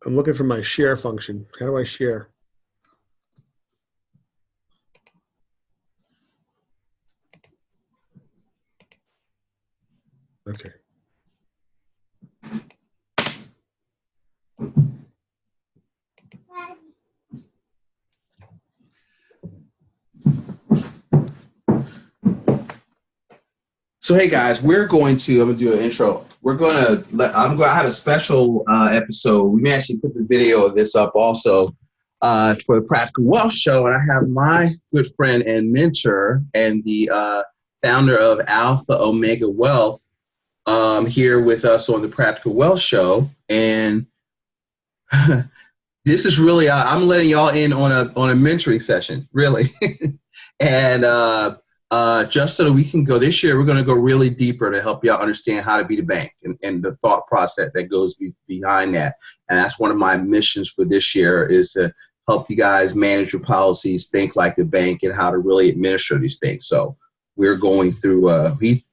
I'm looking for my share function. How do I share? Okay. So, hey guys, I'm going to do an intro. I'm going to have a special episode. We may actually put the video of this up also for the Practical Wealth Show. And I have my good friend and mentor and the founder of Alpha Omega Wealth here with us on the Practical Wealth Show. And this is really, I'm letting y'all in on a mentoring session, really. And just so that we can go this year, we're going to go really deeper to help y'all understand how to be the bank and the thought process that goes behind that. And that's one of my missions for this year, is to help you guys manage your policies, think like the bank, and how to really administer these things. So we're going through, what did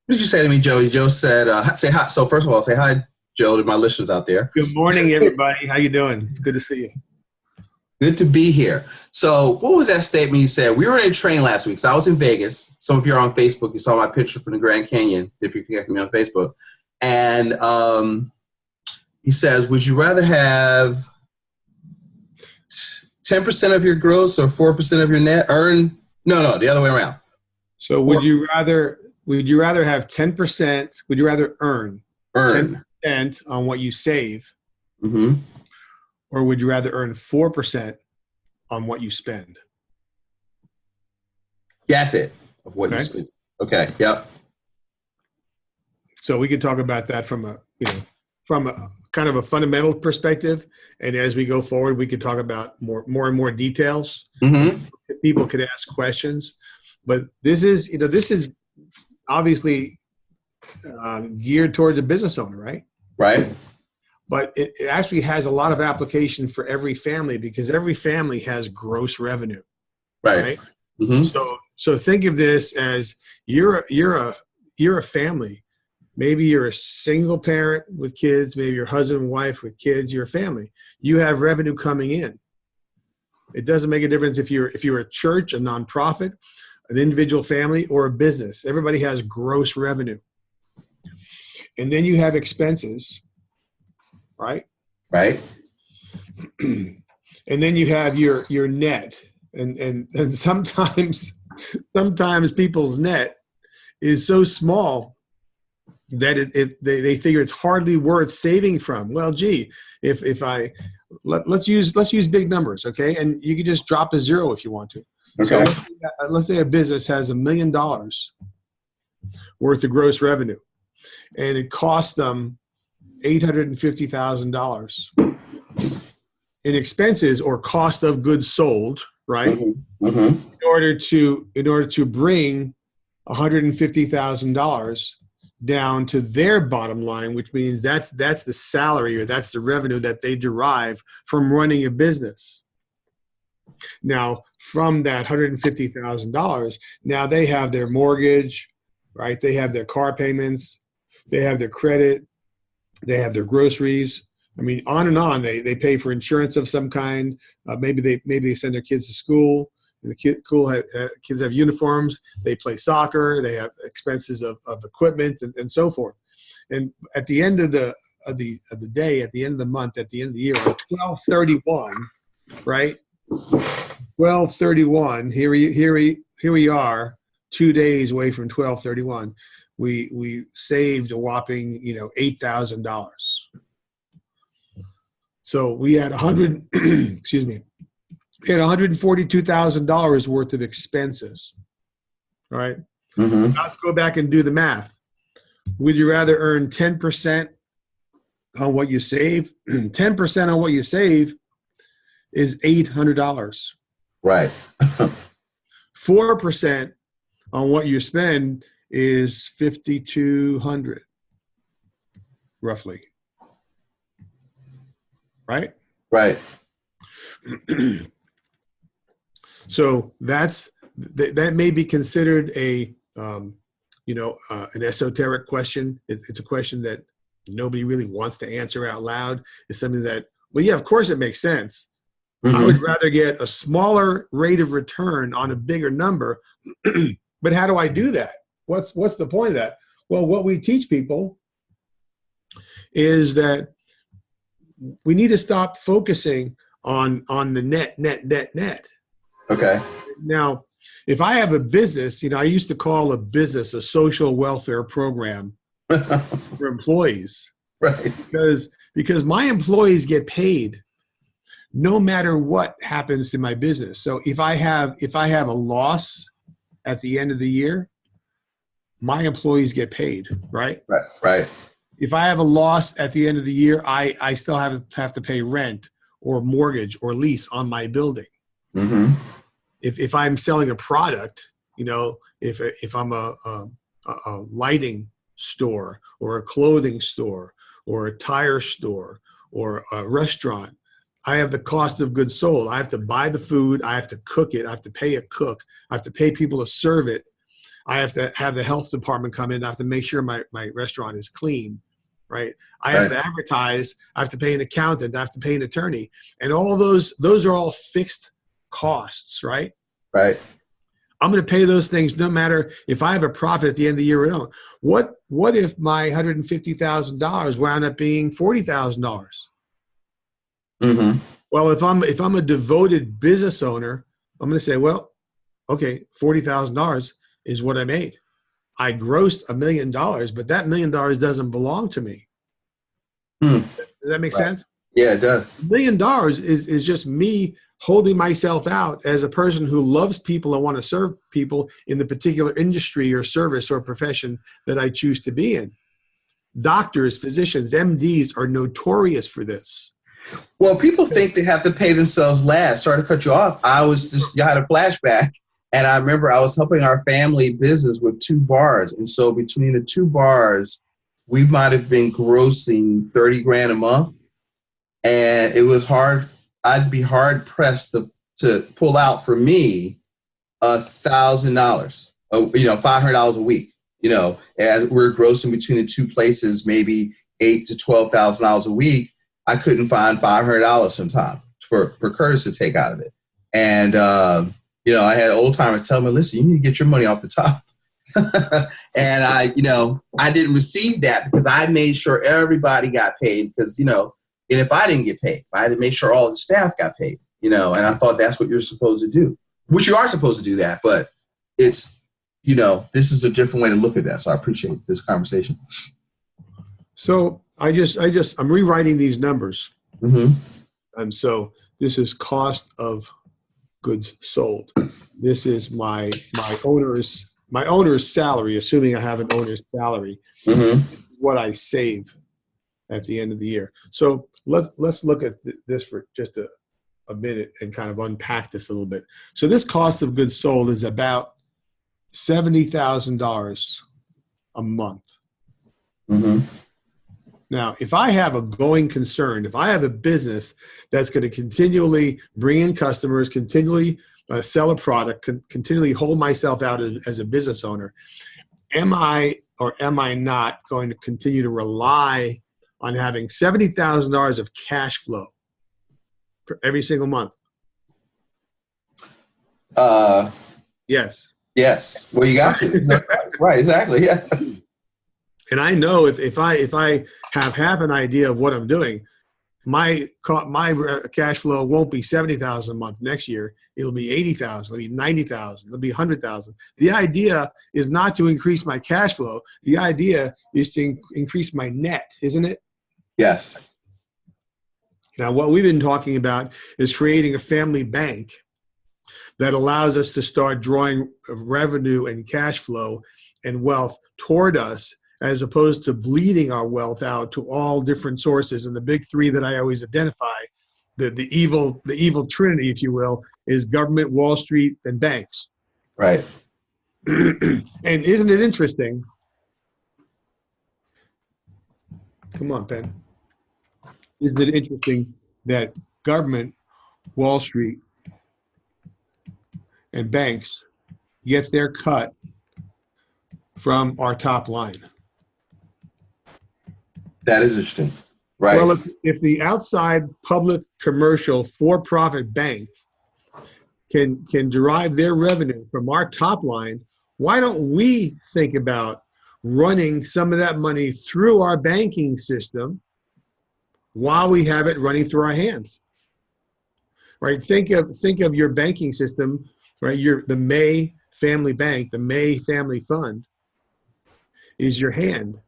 you say to me, Joe? Joe said, say hi. So first of all, say hi, Joe, to my listeners out there. Good morning, everybody. How you doing? It's good to see you. Good to be here. So what was that statement you said? We were in a train last week. So I was in Vegas. Some of you are on Facebook. You saw my picture from the Grand Canyon, if you connect me on Facebook. And he says, would you rather have 10% of your gross or 4% of your net earn? No, the other way around. So would you rather have 10%, would you rather earn 10% on what you save? Mm-hmm. Or would you rather earn 4% on what you spend? That's it, of what you spend. Okay, yep. So we could talk about that from a kind of a fundamental perspective, and as we go forward, we could talk about more and more details. Mm-hmm. People could ask questions, but this is obviously geared toward the business owner, right? Right. But it actually has a lot of application for every family, because every family has gross revenue, right? Mm-hmm. So think of this as you're a family. Maybe you're a single parent with kids. Maybe you're husband and wife with kids. You're a family. You have revenue coming in. It doesn't make a difference if you're a church, a nonprofit, an individual family, or a business. Everybody has gross revenue, and then you have expenses. Right. And then you have your net, and sometimes people's net is so small that they figure it's hardly worth saving from. Well, gee, if I let's use big numbers, okay? And you can just drop a zero if you want to. Okay. So let's say a business has $1 million worth of gross revenue, and it costs them $850,000 in expenses or cost of goods sold, right? Mm-hmm. Mm-hmm. In order to bring $150,000 down to their bottom line, which means that's the salary, or that's the revenue that they derive from running a business. Now, from that $150,000, now they have their mortgage, right? They have their car payments, they have their credit, they have their groceries. I mean, on and on. They pay for insurance of some kind. Maybe they send their kids to school. And the kids have uniforms. They play soccer. They have expenses of equipment and so forth. And at the end of the day, at the end of the month, at the end of the year, on 12/31, right? 12/31. Here we are, 2 days away from 12/31. We saved a whopping, $8,000. So we had excuse me, we had $142,000 worth of expenses. All right. Mm-hmm. So now let's go back and do the math. Would you rather earn 10% on what you save? 10% on what you save is $800. Right. 4% on what you spend is $5,200, roughly. Right? Right. So that may be considered an esoteric question. It's a question that nobody really wants to answer out loud. It's something that Well, yeah, of course it makes sense. Mm-hmm. I would rather get a smaller rate of return on a bigger number. But how do I do that? What's the point of that? Well, what we teach people is that we need to stop focusing on the net. Okay. Now, if I have a business, I used to call a business a social welfare program for employees. Right. Because my employees get paid no matter what happens to my business. So if I have a loss at the end of the year, my employees get paid, right? Right. If I have a loss at the end of the year, I still have to pay rent or mortgage or lease on my building. Mm-hmm. If I'm selling a product, if I'm a lighting store or a clothing store or a tire store or a restaurant, I have the cost of goods sold. I have to buy the food. I have to cook it. I have to pay a cook. I have to pay people to serve it. I have to have the health department come in. I have to make sure my restaurant is clean, right? I have to advertise. I have to pay an accountant. I have to pay an attorney. And all those are all fixed costs, right? Right. I'm going to pay those things no matter if I have a profit at the end of the year or not. What if my $150,000 wound up being $40,000? Mm-hmm. Well, if I'm a devoted business owner, I'm going to say, well, okay, $40,000 is what I made. I grossed $1 million, but that $1 million doesn't belong to me. Does that make sense? Yeah, it does. $1 million is just me holding myself out as a person who loves people and want to serve people in the particular industry or service or profession that I choose to be in. Doctors, physicians, MDs are notorious for this. Well, people think they have to pay themselves last. Sorry to cut you off. I had a flashback, and I remember I was helping our family business with 2 bars. And so between the 2 bars, we might have been grossing 30 grand a month. And it was hard. I'd be hard pressed to pull out for me $1,000, $500 a week, as we're grossing between the 2 places, maybe $8,000 to $12,000 a week. I couldn't find $500 sometimes for Curtis to take out of it. And, I had old timers tell me, listen, you need to get your money off the top. And I didn't receive that because I made sure everybody got paid because, and if I didn't get paid, I had to make sure all the staff got paid, and I thought that's what you're supposed to do, which you are supposed to do that. But it's, this is a different way to look at that. So I appreciate this conversation. So I'm rewriting these numbers. Mm-hmm. And so this is cost of goods sold. This is my owner's salary, assuming I have an owner's salary. Mm-hmm. This is what I save at the end of the year. So let's look at this for just a minute and kind of unpack this a little bit. So this cost of goods sold is about $70,000 a month. Mm-hmm. Now, if I have a going concern, if I have a business that's going to continually bring in customers, continually sell a product, continually hold myself out as a business owner, am I or am I not going to continue to rely on having $70,000 of cash flow for every single month? Yes. Yes. Well, you got to. Right. Exactly. Yeah. And I know if I have half an idea of what I'm doing, my cash flow won't be $70,000 a month next year. It'll be $80,000. It'll be $90,000. It'll be $100,000. The idea is not to increase my cash flow. The idea is to increase my net, isn't it? Yes. Now, what we've been talking about is creating a family bank that allows us to start drawing revenue and cash flow and wealth toward us, as opposed to bleeding our wealth out to all different sources. And the big 3 that I always identify, the evil trinity, if you will, is government, Wall Street, and banks. Right. And isn't it interesting? Come on, Penn. Isn't it interesting that government, Wall Street, and banks get their cut from our top line? That is interesting. Right. Well, if the outside public commercial for-profit bank can derive their revenue from our top line, why don't we think about running some of that money through our banking system while we have it running through our hands? Right? Think of your banking system, right? The May Family Bank, the May Family Fund is your hand.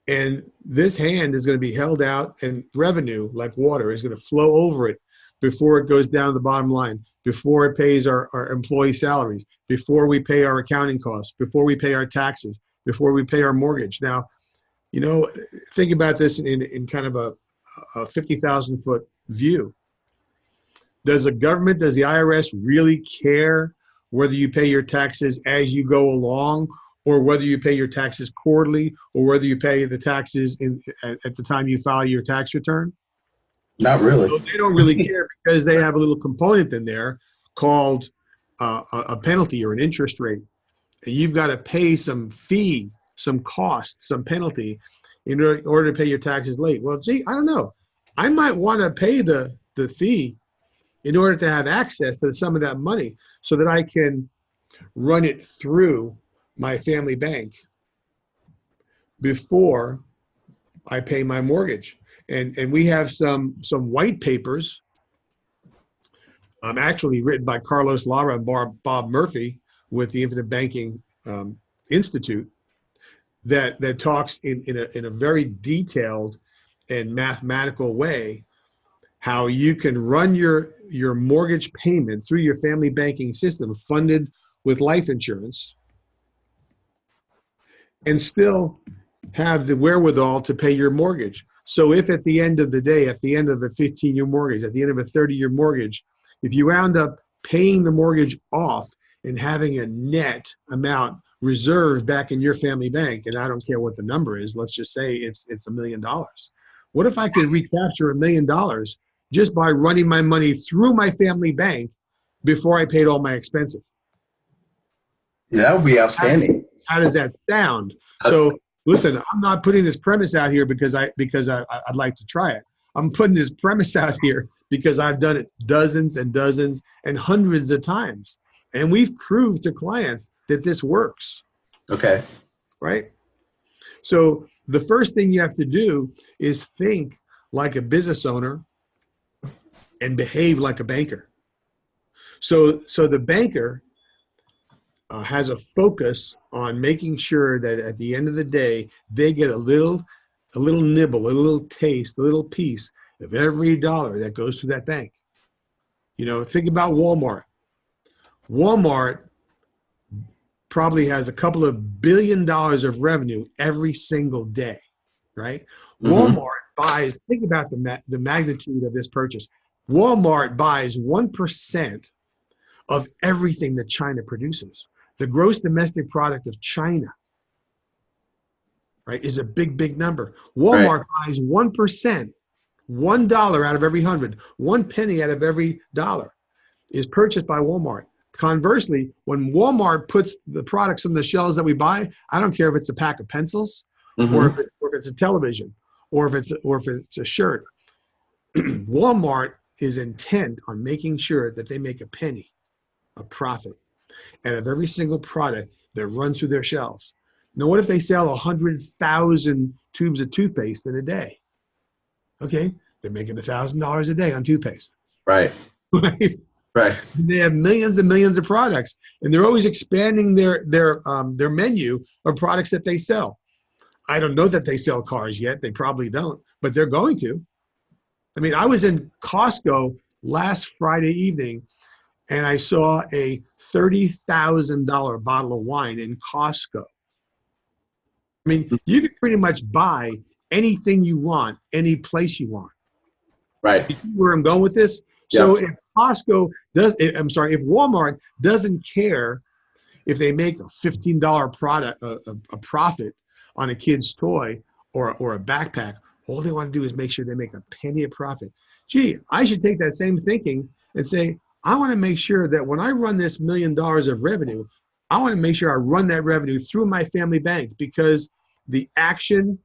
And this hand is going to be held out, and revenue, like water, is going to flow over it before it goes down to the bottom line, before it pays our employee salaries, before we pay our accounting costs, before we pay our taxes, before we pay our mortgage. Now, think about this in kind of a 50,000-foot view. Does the government, does the IRS really care whether you pay your taxes as you go along, or whether you pay your taxes quarterly, or whether you pay the taxes at the time you file your tax return? Not really. So they don't really care, because they have a little component in there called a penalty or an interest rate. And you've got to pay some fee, some cost, some penalty in order to pay your taxes late. Well, gee, I don't know. I might want to pay the fee in order to have access to some of that money so that I can run it through my family bank before I pay my mortgage. And we have some white papers, actually written by Carlos Lara and Bob Murphy with the Infinite Banking Institute, that talks in a very detailed and mathematical way how you can run your mortgage payment through your family banking system funded with life insurance and still have the wherewithal to pay your mortgage. So if at the end of the day, at the end of a 15-year mortgage, at the end of a 30-year mortgage, if you wound up paying the mortgage off and having a net amount reserved back in your family bank, and I don't care what the number is, let's just say it's $1 million. What if I could recapture $1 million just by running my money through my family bank before I paid all my expenses? Yeah, that would be outstanding. How does that sound? So listen, I'm not putting this premise out here because I'd like to try it. I'm putting this premise out here because I've done it dozens and dozens and hundreds of times. And we've proved to clients that this works. Okay. Right? So the first thing you have to do is think like a business owner and behave like a banker. So the banker has a focus on making sure that at the end of the day, they get a little nibble, a little taste, a little piece of every dollar that goes through that bank. Think about Walmart. Walmart probably has a couple of $1 billion of revenue every single day, right? Mm-hmm. Walmart buys, think about the magnitude of this purchase. Walmart buys 1% of everything that China produces. The gross domestic product of China, right, is a big, big number. Walmart buys 1%, $1 out of every 100, 1 penny out of every dollar is purchased by Walmart. Conversely, when Walmart puts the products on the shelves that we buy, I don't care if it's a pack of pencils, mm-hmm. or if it's a television, or if it's a shirt. Walmart is intent on making sure that they make a penny, a profit, out of every single product that runs through their shelves. Now, what if they sell 100,000 tubes of toothpaste in a day? Okay, they're making $1,000 a day on toothpaste. Right. Right. They have millions and millions of products, and they're always expanding their menu of products that they sell. I don't know that they sell cars yet. They probably don't, but they're going to. I mean, I was in Costco last Friday evening, and I saw a $30,000 bottle of wine in Costco. I mean, you can pretty much buy anything you want, any place you want. Right. You see where I'm going with this? Yeah. So if if Walmart doesn't care if they make a $15 product, a profit on a kid's toy or a backpack, all they want to do is make sure they make a penny of profit. Gee, I should take that same thinking and say, I want to make sure that when I run this $1 million of revenue, I want to make sure I run that revenue through my family bank, because the action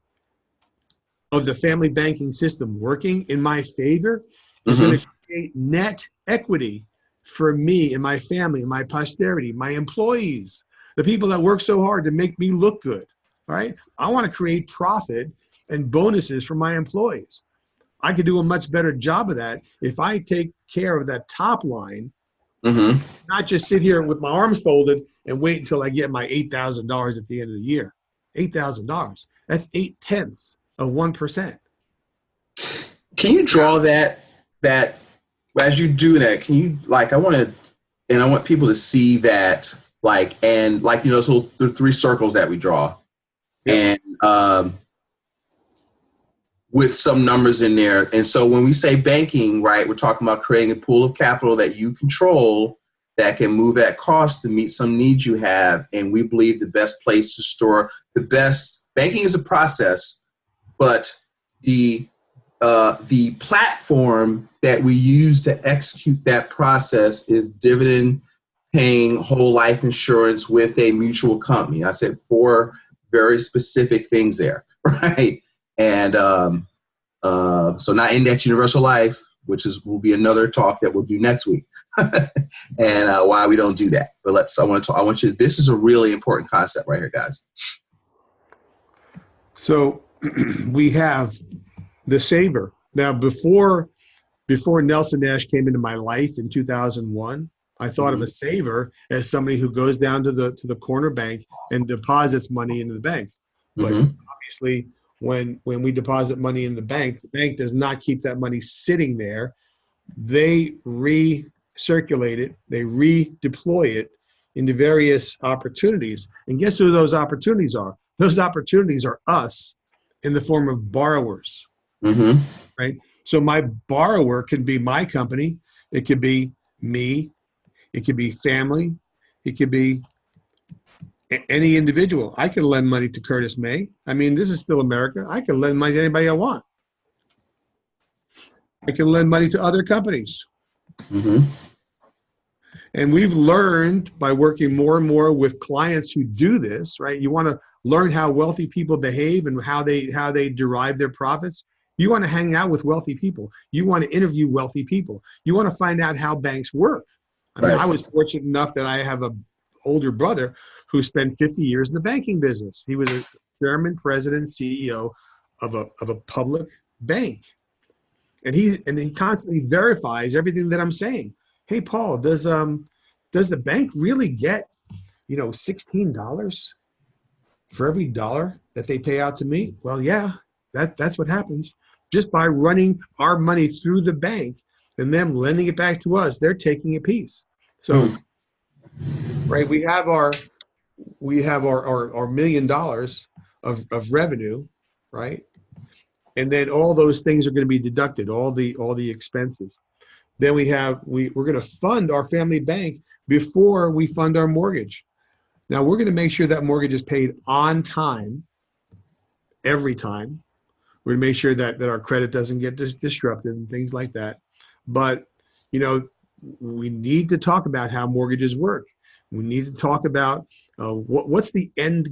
of the family banking system working in my favor is Mm-hmm. going to create net equity for me and my family and my posterity, my employees, the people that work so hard to make me look good. All right. I want to create profit and bonuses for my employees. I could do a much better job of that if I take care of that top line, Mm-hmm. not just sit here with my arms folded and wait until I get my $8,000 at the end of the year. $8,000. That's 0.8%. Can you draw that as you do that? Can you I want people to see that so the three circles that we draw, Yep. and with some numbers in there. And so when we say banking, right, we're talking about creating a pool of capital that you control that can move at cost to meet some needs you have. And we believe the best place to store the best banking is a process, but the platform that we use to execute that process is dividend paying whole life insurance with a mutual company. I said 4 very specific things there, right? And so not index universal life, which will be another talk that we'll do next week, and why we don't do that. But I want you. This is a really important concept right here, guys. So we have the saver. Now, before Nelson Nash came into my life in 2001, I thought of a saver as somebody who goes down to the corner bank and deposits money into the bank. But obviously, when we deposit money in the bank does not keep that money sitting there. They recirculate it, they redeploy it into various opportunities. And guess who those opportunities are? Those opportunities are us in the form of borrowers, right? So my borrower can be my company. It could be me. It could be family. It could be any individual. I can lend money to Curtis May. I mean, this is still America. I can lend money to anybody I want. I can lend money to other companies. And we've learned by working more and more with clients who do this, right? You want to learn how wealthy people behave and how they derive their profits. You want to hang out with wealthy people. You want to interview wealthy people. You want to find out how banks work. I mean, I was fortunate enough that I have an older brother who spent 50 years in the banking business. He was a chairman, president, CEO of a public bank. And he constantly verifies everything that I'm saying. Hey, Paul, does the bank really get, $16 for every dollar that they pay out to me? Well, yeah, that's what happens. Just by running our money through the bank and them lending it back to us, they're taking a piece. So, right, we have our $1 million of revenue, right? And then all those things are going to be deducted, all the expenses. Then we're going to fund our family bank before we fund our mortgage. Now we're going to make sure that mortgage is paid on time, every time. We're going to make sure that our credit doesn't get disrupted and things like that. But, we need to talk about how mortgages work. We need to talk about what's the end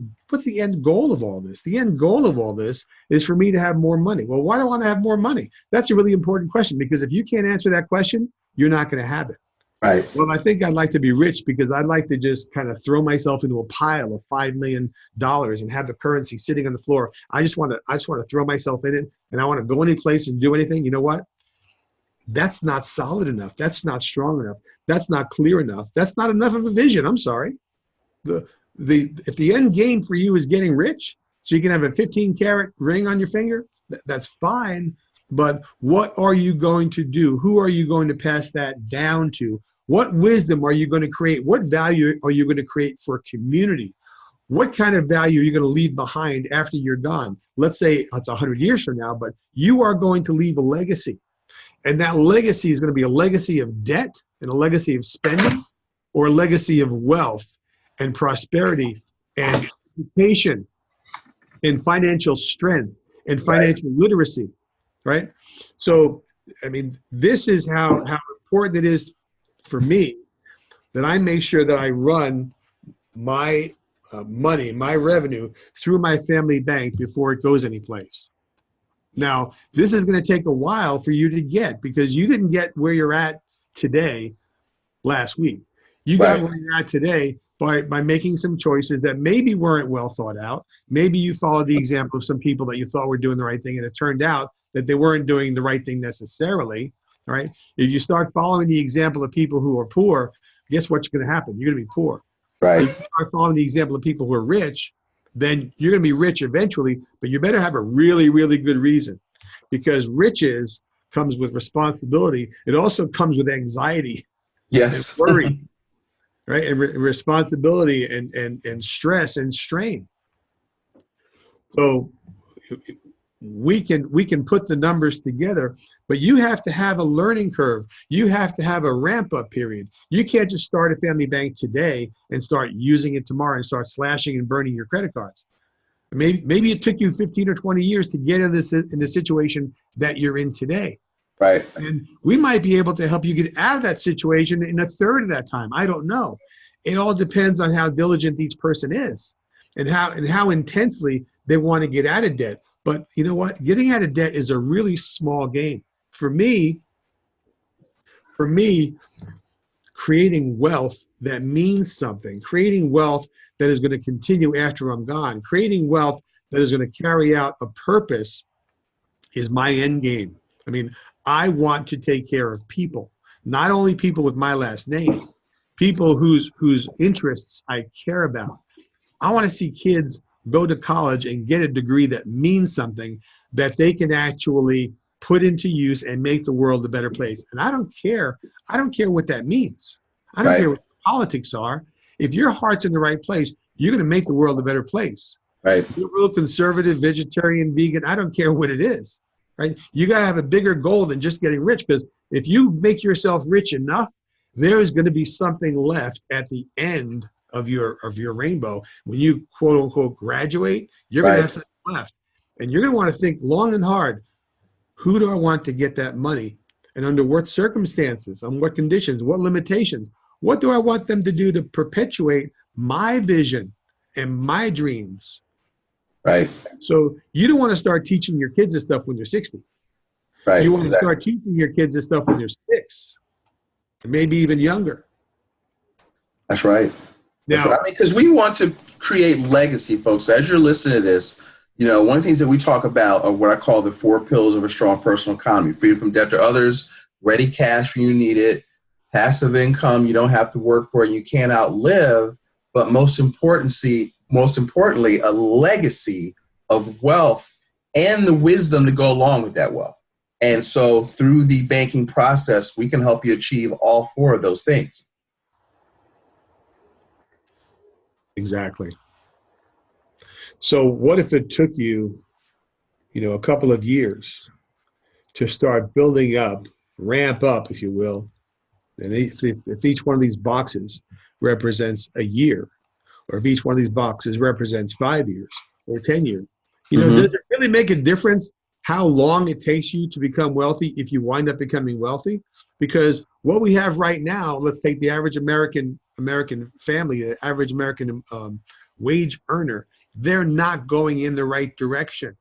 goal of all this. The end goal of all this is for me to have more money. Well, why do I want to have more money? That's a really important question, because if you can't answer that question, you're not going to have it. Right. Well, I think I'd like to be rich because I'd like to just kind of throw myself into a pile of $5 million and have the currency sitting on the floor. I just want to throw myself in it, and I want to go any place and do anything. You know what? That's not solid enough. That's not strong enough. That's not clear enough. That's not enough of a vision. I'm sorry. If the end game for you is getting rich, so you can have a 15-carat ring on your finger, that's fine. But what are you going to do? Who are you going to pass that down to? What wisdom are you going to create? What value are you going to create for a community? What kind of value are you going to leave behind after you're gone? Let's say it's 100 years from now, but you are going to leave a legacy. And that legacy is going to be a legacy of debt and a legacy of spending, or a legacy of wealth and prosperity and education and financial strength and financial literacy, right? So, I mean, this is how important it is for me that I make sure that I run my money, my revenue through my family bank before it goes anyplace. Now, this is going to take a while for you to get, because you didn't get where you're at today last week. You got Right. where you're at today by making some choices that maybe weren't well thought out. Maybe you followed the example of some people that you thought were doing the right thing, and it turned out that they weren't doing the right thing necessarily. All right. If you start following the example of people who are poor, guess what's going to happen? You're going to be poor. Right. If you start following the example of people who are rich, then you're going to be rich eventually, but you better have a really, really good reason, because riches comes with responsibility. It also comes with anxiety and Yes. worry, right? And responsibility and stress and strain. So we can put the numbers together, but you have to have a learning curve. You have to have a ramp up period. You can't just start a family bank today and start using it tomorrow and start slashing and burning your credit cards. Maybe it took you 15 or 20 years to get in the situation that you're in today. Right. And we might be able to help you get out of that situation in a third of that time. I don't know. It all depends on how diligent each person is and how intensely they want to get out of debt. But you know what? Getting out of debt is a really small game. For me, creating wealth that means something, creating wealth that is going to continue after I'm gone, creating wealth that is going to carry out a purpose is my end game. I mean, I want to take care of people, not only people with my last name, people whose interests I care about. I want to see kids go to college and get a degree that means something, that they can actually put into use and make the world a better place. And I don't care what that means. I don't care what politics are. If your heart's in the right place, you're going to make the world a better place. Right. You're real conservative, vegetarian, vegan, I don't care what it is. Right? You got to have a bigger goal than just getting rich, because if you make yourself rich enough, there is going to be something left at the end of your rainbow. When you quote unquote graduate, you're going to have something left, and you're going to want to think long and hard. Who do I want to get that money, and under what circumstances, on what conditions, what limitations? What do I want them to do to perpetuate my vision and my dreams? Right. So you don't want to start teaching your kids this stuff when they're 60. Right. You want to start teaching your kids this stuff when they're 6, maybe even younger. That's right. Now, I mean, because we want to create legacy, folks. As you're listening to this, you know, one of the things that we talk about are what I call the 4 pillars of a strong personal economy: freedom from debt to others, ready cash when you need it, passive income you don't have to work for, and you can't outlive, but most importantly, a legacy of wealth and the wisdom to go along with that wealth. And so through the banking process, we can help you achieve all 4 of those things. exactly. So what if it took you, a couple of years to start building up, ramp up, if you will, and if each one of these boxes represents a year, or if each one of these boxes represents 5 years or 10 years, does it really make a difference how long it takes you to become wealthy if you wind up becoming wealthy? Because what we have right now, let's take the average American family, the average American wage earner, they're not going in the right direction.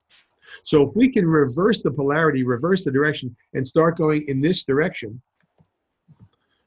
So if we can reverse the polarity, reverse the direction, and start going in this direction,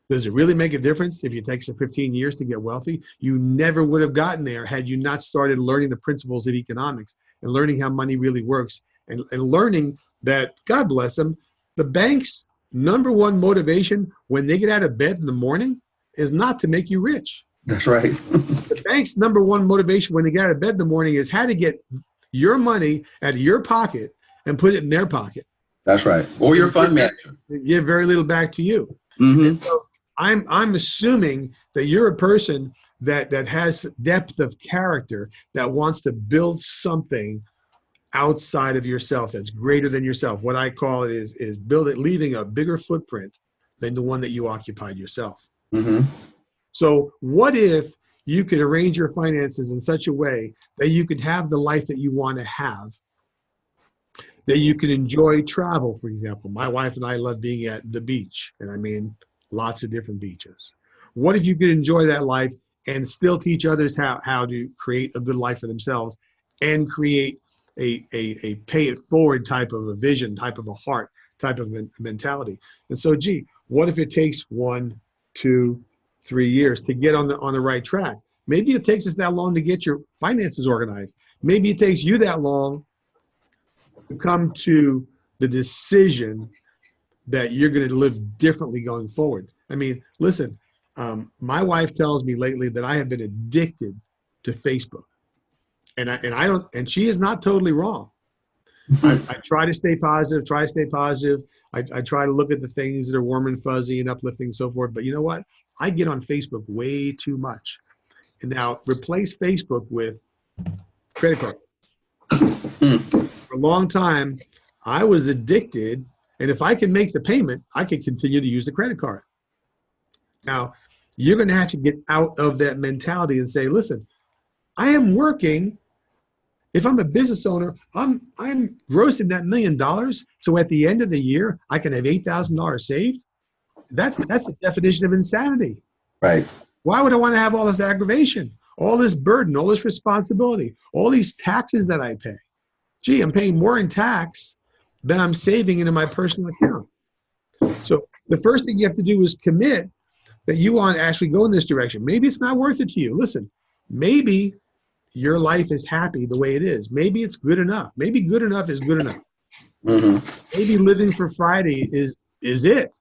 does it really make a difference if it takes 15 years to get wealthy? You never would have gotten there had you not started learning the principles of economics and learning how money really works, and learning that, God bless them, the bank's number one motivation when they get out of bed in the morning is not to make you rich. That's right. The bank's number one motivation when they get out of bed in the morning is how to get your money out of your pocket and put it in their pocket. That's right. Or your fund manager. Give very little back to you. Mm-hmm. So I'm assuming that you're a person that has depth of character, that wants to build something outside of yourself that's greater than yourself. What I call it is build it, leaving a bigger footprint than the one that you occupied yourself. Mm-hmm. So what if you could arrange your finances in such a way that you could have the life that you want to have, that you can enjoy travel, for example. My wife and I love being at the beach, and I mean lots of different beaches. What if you could enjoy that life and still teach others how to create a good life for themselves and create a pay it forward type of a vision, type of a heart, type of mentality. And so, gee, what if it takes 1, 2, 3 years to get on the right track? Maybe it takes us that long to get your finances organized. Maybe it takes you that long to come to the decision that you're going to live differently going forward. I mean, listen, my wife tells me lately that I have been addicted to Facebook, and I don't, and she is not totally wrong. I try to stay positive, I try to look at the things that are warm and fuzzy and uplifting and so forth. But you know what? I get on Facebook way too much. And now replace Facebook with credit card. For a long time, I was addicted. And if I can make the payment, I can continue to use the credit card. Now, you're going to have to get out of that mentality and say, listen, I am working. If I'm a business owner, I'm grossing that $1 million. So at the end of the year, I can have $8,000 saved. That's the definition of insanity. Right. Why would I want to have all this aggravation, all this burden, all this responsibility, all these taxes that I pay? Gee, I'm paying more in tax than I'm saving into my personal account. So the first thing you have to do is commit that you want to actually go in this direction. Maybe it's not worth it to you. Listen, maybe your life is happy the way it is. Maybe it's good enough. Maybe good enough is good enough. Mm-hmm. Maybe living for Friday is it.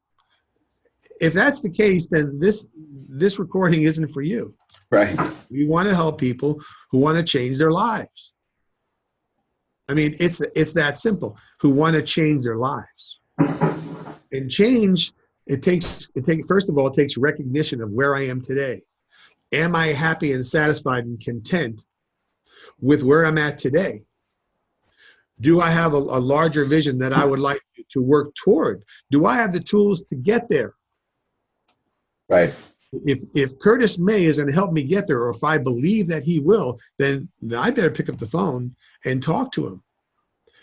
If that's the case, then this recording isn't for you. Right. We want to help people who want to change their lives. I mean, it's that simple. Who want to change their lives. And change, it takes first of all, it takes recognition of where I am today. Am I happy and satisfied and content with where I'm at today? Do I have a larger vision that I would like to work toward? Do I have the tools to get there? Right. If Curtis May is going to help me get there, or if I believe that he will, then I better pick up the phone and talk to him.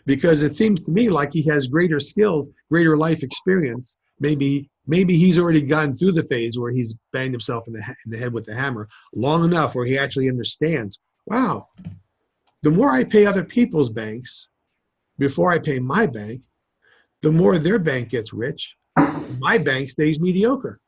Because it seems to me like he has greater skills, greater life experience. Maybe he's already gone through the phase where he's banged himself in the head with the hammer long enough where he actually understands, wow, the more I pay other people's banks before I pay my bank, the more their bank gets rich, my bank stays mediocre.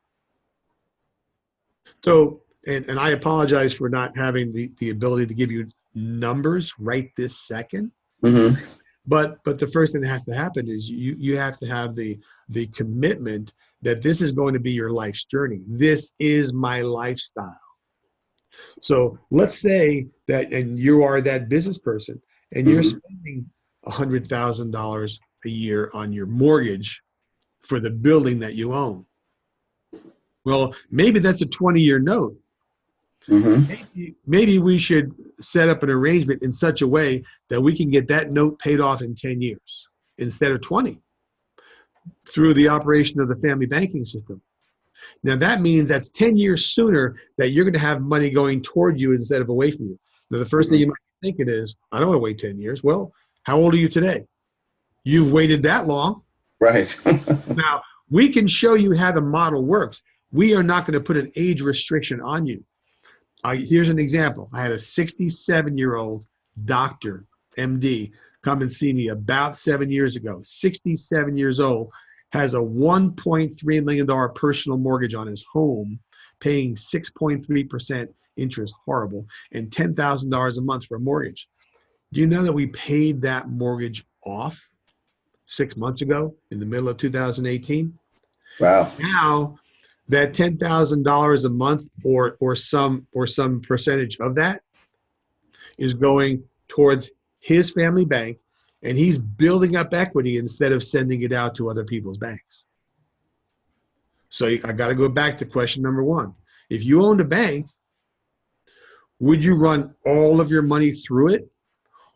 So, and I apologize for not having the ability to give you numbers right this second. Mm-hmm. But the first thing that has to happen is you have to have the commitment that this is going to be your life's journey. This is my lifestyle. So let's say that, and you are that business person, and you're spending $100,000 a year on your mortgage for the building that you own. Well, maybe that's a 20-year note. Mm-hmm. Maybe we should set up an arrangement in such a way that we can get that note paid off in 10 years instead of 20 through the operation of the family banking system. Now, that means that's 10 years sooner that you're going to have money going toward you instead of away from you. Now, the first thing you might be thinking is, I don't want to wait 10 years. Well, how old are you today? You've waited that long. Right. Now, we can show you how the model works. We are not going to put an age restriction on you. Here's an example. I had a 67-year-old doctor, MD, come and see me about 7 years ago. 67 years old, has a $1.3 million personal mortgage on his home, paying 6.3% interest, horrible, and $10,000 a month for a mortgage. Do you know that we paid that mortgage off 6 months ago in the middle of 2018? Wow. Now, that $10,000 a month or some percentage of that is going towards his family bank, and he's building up equity instead of sending it out to other people's banks. So I got to go back to question number one. If you owned a bank, would you run all of your money through it,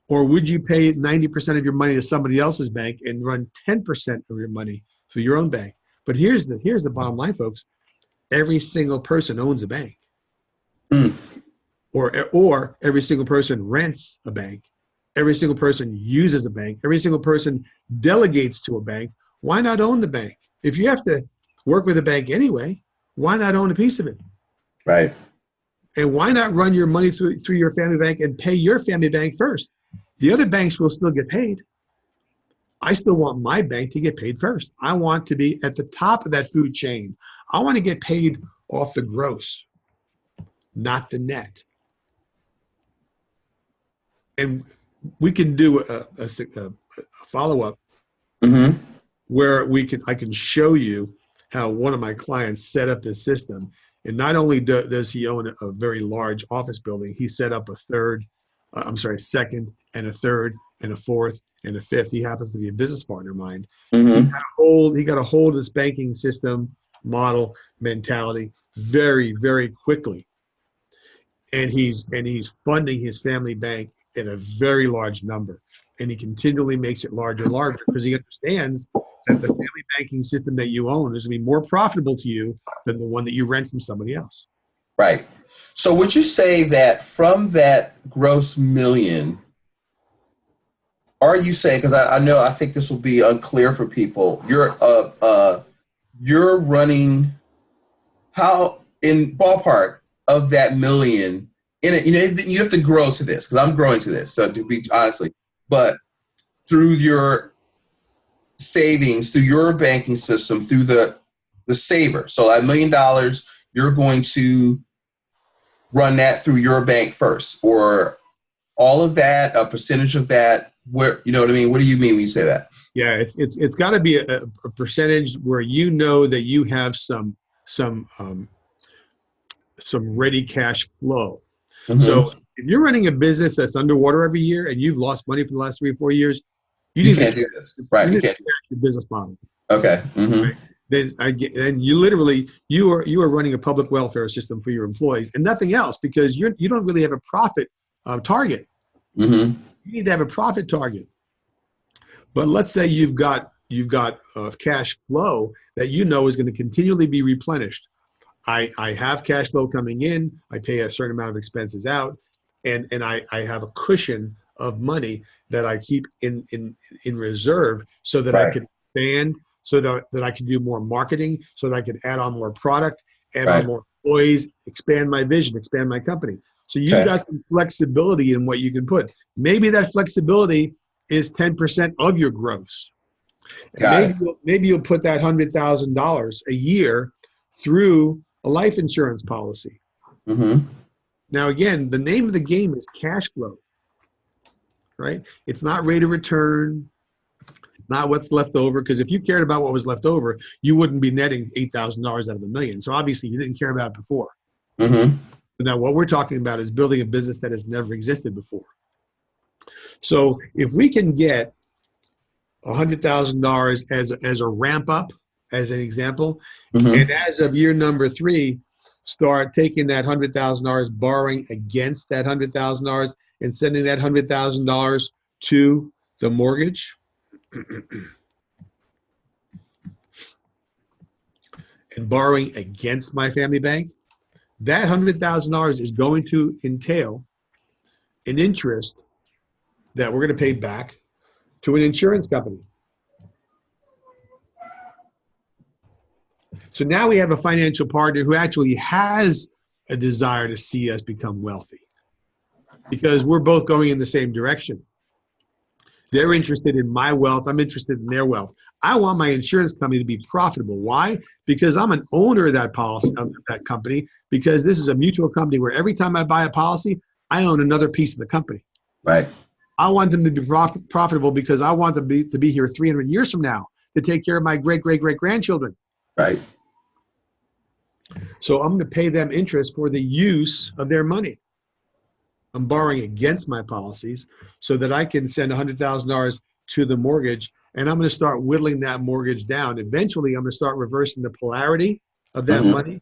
or would you pay 90% of your money to somebody else's bank and run 10% of your money through your own bank? But here's the bottom line, folks. Every single person owns a bank. Or every single person rents a bank. Every single person uses a bank. Every single person delegates to a bank. Why not own the bank? If you have to work with a bank anyway, why not own a piece of it? Right. And why not run your money through your family bank and pay your family bank first? The other banks will still get paid. I still want my bank to get paid first. I want to be at the top of that food chain. I want to get paid off the gross, not the net. And we can do a follow-up where I can show you how one of my clients set up this system. And not only does he own a very large office building, he set up second and a third and a fourth and a fifth. He happens to be a business partner of mine. He got a hold of this banking system model mentality very, very quickly. And he's funding his family bank in a very large number. And he continually makes it larger and larger because he understands that the family banking system that you own is going to be more profitable to you than the one that you rent from somebody else. Right. So would you say that from that gross million, are you saying, because I think this will be unclear for people, you're running how in ballpark of that million in it, you have to grow to this, because I'm growing to this, so to be honestly, but through your savings, through your banking system, through the saver. So $1 million, you're going to run that through your bank first, or all of that, a percentage of that. Where, you know what I mean? What do you mean when you say that? Yeah, it's got to be a percentage where you know that you have some ready cash flow. So if you're running a business that's underwater every year and you've lost money for the last 3 or 4 years, you can't do this. Right. You can't. Your business model. Okay. Right? Then you are running a public welfare system for your employees and nothing else, because you don't really have a profit target. You need to have a profit target. But let's say you've got cash flow that you know is going to continually be replenished. I have cash flow coming in. I pay a certain amount of expenses out, and I have a cushion of money that I keep in reserve so that I can expand, so that I can do more marketing, so that I can add on more product, add on more employees, expand my vision, expand my company. So you've got some flexibility in what you can put. Maybe that flexibility is 10% of your gross. Maybe you'll put that $100,000 a year through a life insurance policy. Now, again, the name of the game is cash flow, right? It's not rate of return, not what's left over, because if you cared about what was left over, you wouldn't be netting $8,000 out of $1 million. So obviously you didn't care about it before. Now, what we're talking about is building a business that has never existed before. So if we can get $100,000 as a ramp up, as an example, and as of year number 3, start taking that $100,000, borrowing against that $100,000, and sending that $100,000 to the mortgage, and borrowing against my family bank, that $100,000 is going to entail an interest that we're going to pay back to an insurance company. So now we have a financial partner who actually has a desire to see us become wealthy, because we're both going in the same direction. They're interested in my wealth. I'm interested in their wealth. I want my insurance company to be profitable. Why? Because I'm an owner of that policy, of that company, because this is a mutual company where every time I buy a policy, I own another piece of the company. Right. I want them to be profitable because I want them to be here 300 years from now to take care of my great-great-great-grandchildren. Right. So I'm going to pay them interest for the use of their money. I'm borrowing against my policies so that I can send $100,000 to the mortgage, and I'm going to start whittling that mortgage down. Eventually, I'm going to start reversing the polarity of that money.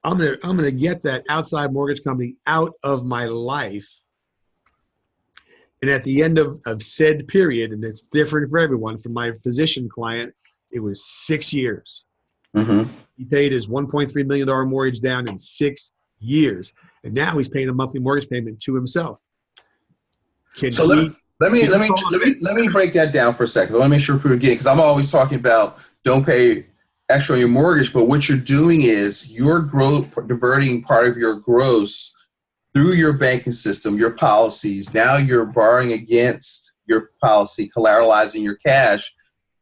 I'm going to get that outside mortgage company out of my life. And at the end of said period, and it's different for everyone, for my physician client, it was 6 years. He paid his $1.3 million mortgage down in 6 years. And now he's paying a monthly mortgage payment to himself. Let me break that down for a second. I want to make sure people get it, because I'm always talking about don't pay extra on your mortgage, but what you're doing is you're diverting part of your gross through your banking system, your policies. Now you're borrowing against your policy, collateralizing your cash,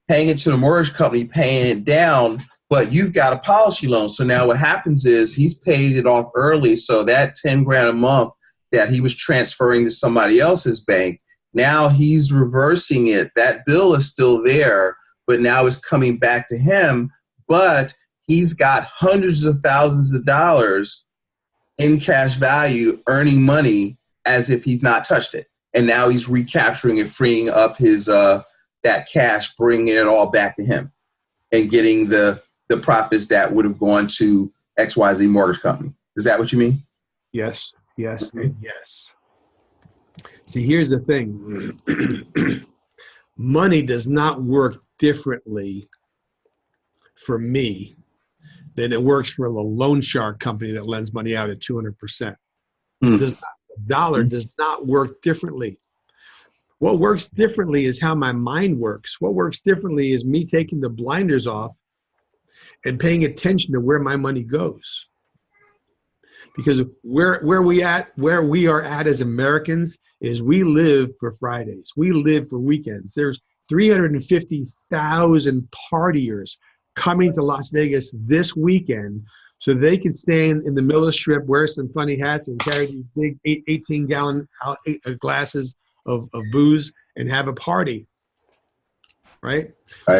paying it to the mortgage company, paying it down, but you've got a policy loan. So now what happens is he's paid it off early. So that 10 grand a month that he was transferring to somebody else's bank, now he's reversing it. That bill is still there, but now it's coming back to him. But he's got hundreds of thousands of dollars in cash value, earning money as if he's not touched it. And now he's recapturing and freeing up his that cash, bringing it all back to him and getting the profits that would have gone to XYZ mortgage company. Is that what you mean? Yes, yes, and yes. See, here's the thing. Money does not work differently for me than it works for a loan shark company that lends money out at 200%. The dollar does not work differently. What works differently is how my mind works. What works differently is me taking the blinders off and paying attention to where my money goes. Because where we are at as Americans is we live for Fridays. We live for weekends. There's 350,000 partiers coming to Las Vegas this weekend so they can stand in the middle of the strip, wear some funny hats, and carry these big 18-gallon glasses of booze and have a party, right?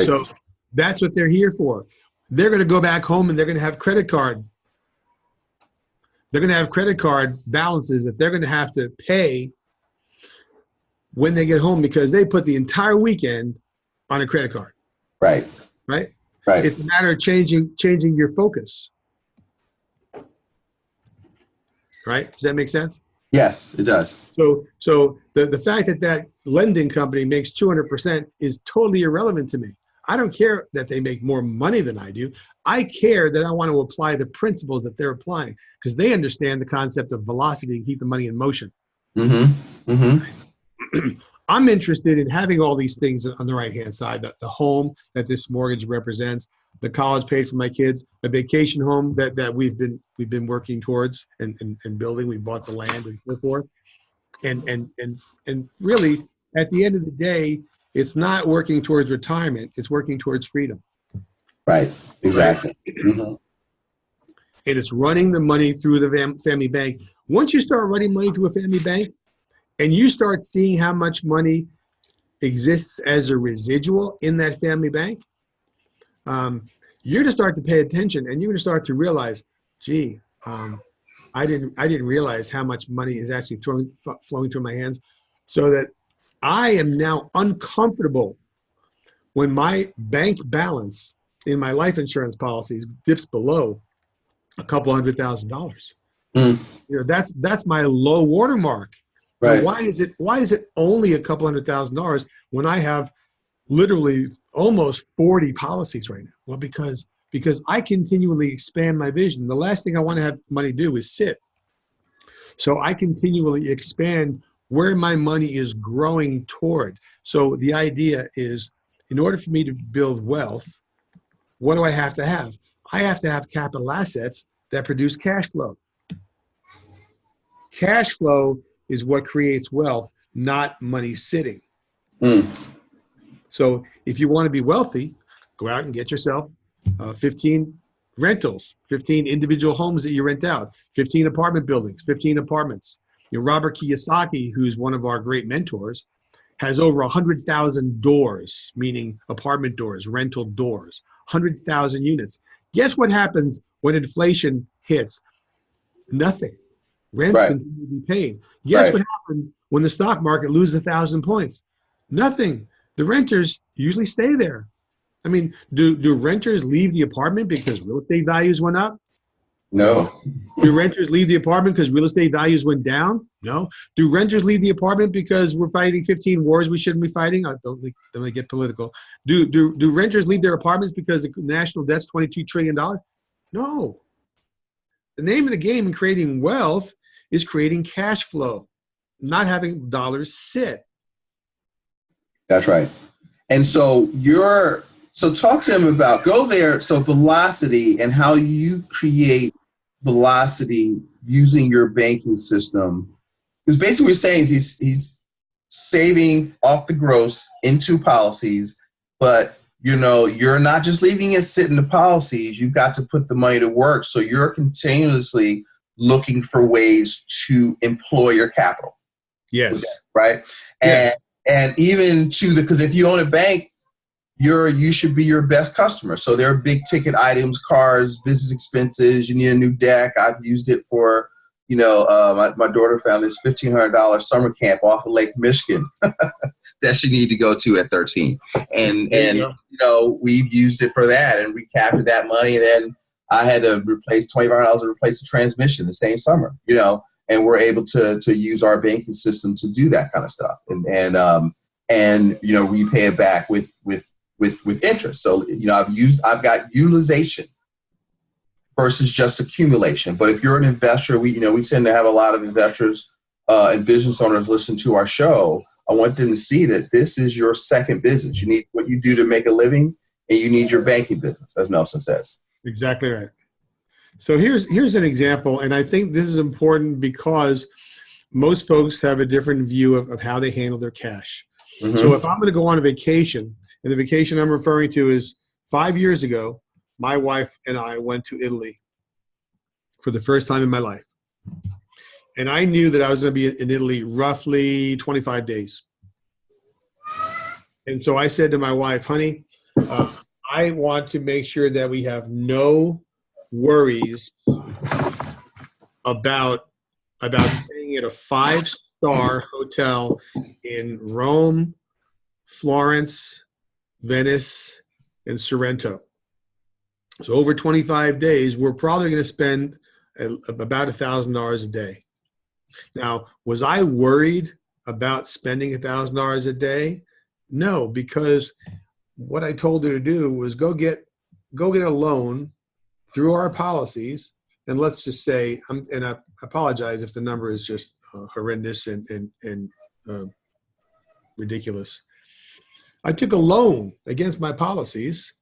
So that's what they're here for. They're going to go back home and they're going to have credit card. They're going to have credit card balances that they're going to have to pay when they get home because they put the entire weekend on a credit card. Right. It's a matter of changing your focus. Right? Does that make sense? Yes, it does. So the fact that lending company makes 200% is totally irrelevant to me. I don't care that they make more money than I do. I care that I want to apply the principles that they're applying because they understand the concept of velocity and keep the money in motion. I'm interested in having all these things on the right-hand side, the home that this mortgage represents, the college paid for my kids, a vacation home that we've been working towards and building. We bought the land and so forth. And really, at the end of the day, it's not working towards retirement. It's working towards freedom. Right. Exactly. And it's running the money through the family bank. Once you start running money through a family bank and you start seeing how much money exists as a residual in that family bank, you're going to start to pay attention and you're going to start to realize, gee, I didn't realize how much money is actually flowing through my hands, so that I am now uncomfortable when my bank balance in my life insurance policies dips below a couple $100,000. You know, that's my low watermark. Right. Why is it only a couple $100,000 when I have literally almost 40 policies right now? Well, because I continually expand my vision. The last thing I want to have money do is sit. So I continually expand where my money is growing toward. So the idea is, in order for me to build wealth, what do I have to have? I have to have capital assets that produce cash flow. Cash flow is what creates wealth, not money sitting. So if you want to be wealthy, go out and get yourself 15 rentals, 15 individual homes that you rent out, 15 apartment buildings, 15 apartments. You know, Robert Kiyosaki, who's one of our great mentors, has over 100,000 doors, meaning apartment doors, rental doors, 100,000 units. Guess what happens when inflation hits? Nothing. Rents continue to be paid. Guess what happens when the stock market loses 1,000 points? Nothing. The renters usually stay there. I mean, do renters leave the apartment because real estate values went up? No. Do renters leave the apartment because real estate values went down? No. Do renters leave the apartment because we're fighting 15 wars we shouldn't be fighting? Don't let me get political. Do renters leave their apartments because the national debt's $22 trillion? No. The name of the game in creating wealth is creating cash flow, not having dollars sit. That's right. And so talk to him about, go there. So velocity and how you create velocity using your banking system, because basically what he's saying is he's saving off the gross into policies, but you're not just leaving it sit in the policies. You've got to put the money to work. So you're continuously looking for ways to employ your capital. Yes. That, right. Yeah. And even because if you own a bank, you should be your best customer. So there are big ticket items, cars, business expenses. You need a new deck. I've used it for, my daughter found this $1,500 summer camp off of Lake Michigan that she needed to go to at 13. And we've used it for that and recaptured that money. And then I had to replace $25 to replace the transmission the same summer, and we're able to use our banking system to do that kind of stuff. And we pay it back with interest. So, I've got utilization versus just accumulation. But if you're an investor, we tend to have a lot of investors and business owners listen to our show. I want them to see that this is your second business. You need what you do to make a living, and you need your banking business, as Nelson says. Exactly right. So here's an example, and I think this is important because most folks have a different view of how they handle their cash. Mm-hmm. So if I'm going to go on a vacation, and the vacation I'm referring to is 5 years ago, my wife and I went to Italy for the first time in my life. And I knew that I was going to be in Italy roughly 25 days. And so I said to my wife, honey, I want to make sure that we have no worries about staying at a 5-star hotel in Rome, Florence, Venice, and Sorrento. So over 25 days, we're probably going to spend about $1,000 a day. Now, was I worried about spending $1,000 a day? No, because what I told her to do was go get a loan through our policies. And let's just say, and I apologize if the number is just horrendous and ridiculous. I took a loan against my policies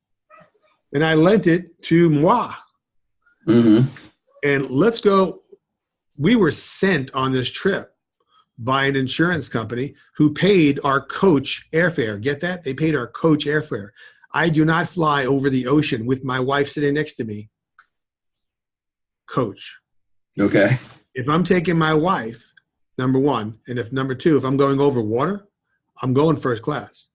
and I lent it to moi. Mm-hmm. And let's go. We were sent on this trip by an insurance company who paid our coach airfare. Get that? They paid our coach airfare. I do not fly over the ocean with my wife sitting next to me. Coach. Okay. If I'm taking my wife, number one, and if number two, if I'm going over water, I'm going first class.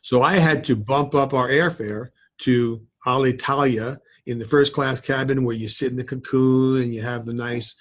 So I had to bump up our airfare to Alitalia in the first class cabin where you sit in the cocoon and you have the nice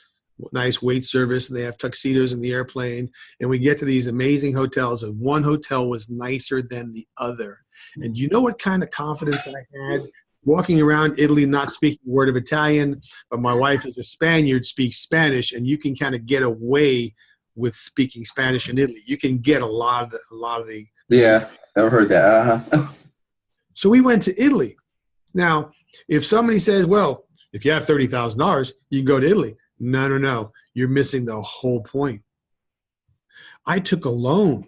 wait service and they have tuxedos in the airplane. And we get to these amazing hotels and one hotel was nicer than the other. And you know what kind of confidence I had walking around Italy, not speaking a word of Italian, but my wife is a Spaniard, speaks Spanish, and you can kind of get away with speaking Spanish in Italy. You can get a lot of the. Yeah, never heard that. Uh-huh. So we went to Italy. Now, if somebody says, well, if you have $30,000, you can go to Italy. No. You're missing the whole point. I took a loan,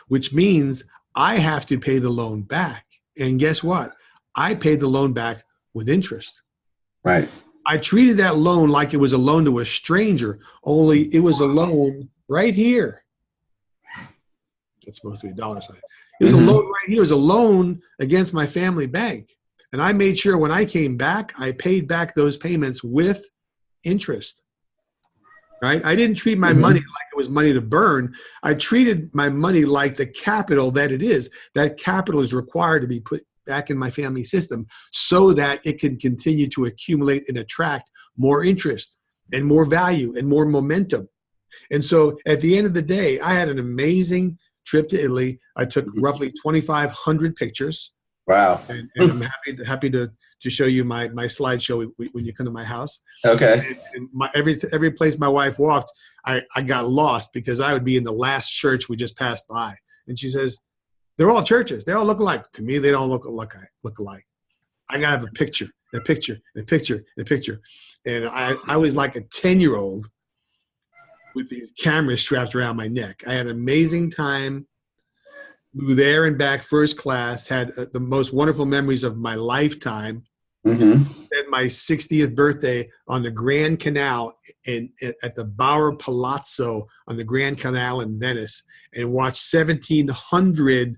which means I have to pay the loan back. And guess what? I paid the loan back with interest. Right. I treated that loan like it was a loan to a stranger, only it was a loan right here. That's supposed to be a dollar sign. It was a loan right here. It was a loan against my family bank. And I made sure when I came back, I paid back those payments with interest. Right? I didn't treat my money like it was money to burn. I treated my money like the capital that it is. That capital is required to be put back in my family system so that it can continue to accumulate and attract more interest and more value and more momentum. And so at the end of the day, I had an amazing trip to Italy. I took roughly 2,500 pictures. Wow. And I'm happy to show you my slideshow when you come to my house. Okay. And every place my wife walked, I got lost because I would be in the last church we just passed by. And she says, they're all churches. They all look alike. To me, they don't look alike. I got to have a picture. And I was like a 10-year-old with these cameras strapped around my neck. I had an amazing time. Flew there and back first class, had the most wonderful memories of my lifetime. Spent my 60th birthday on the Grand Canal at the Bauer Palazzo on the Grand Canal in Venice and watched 1,700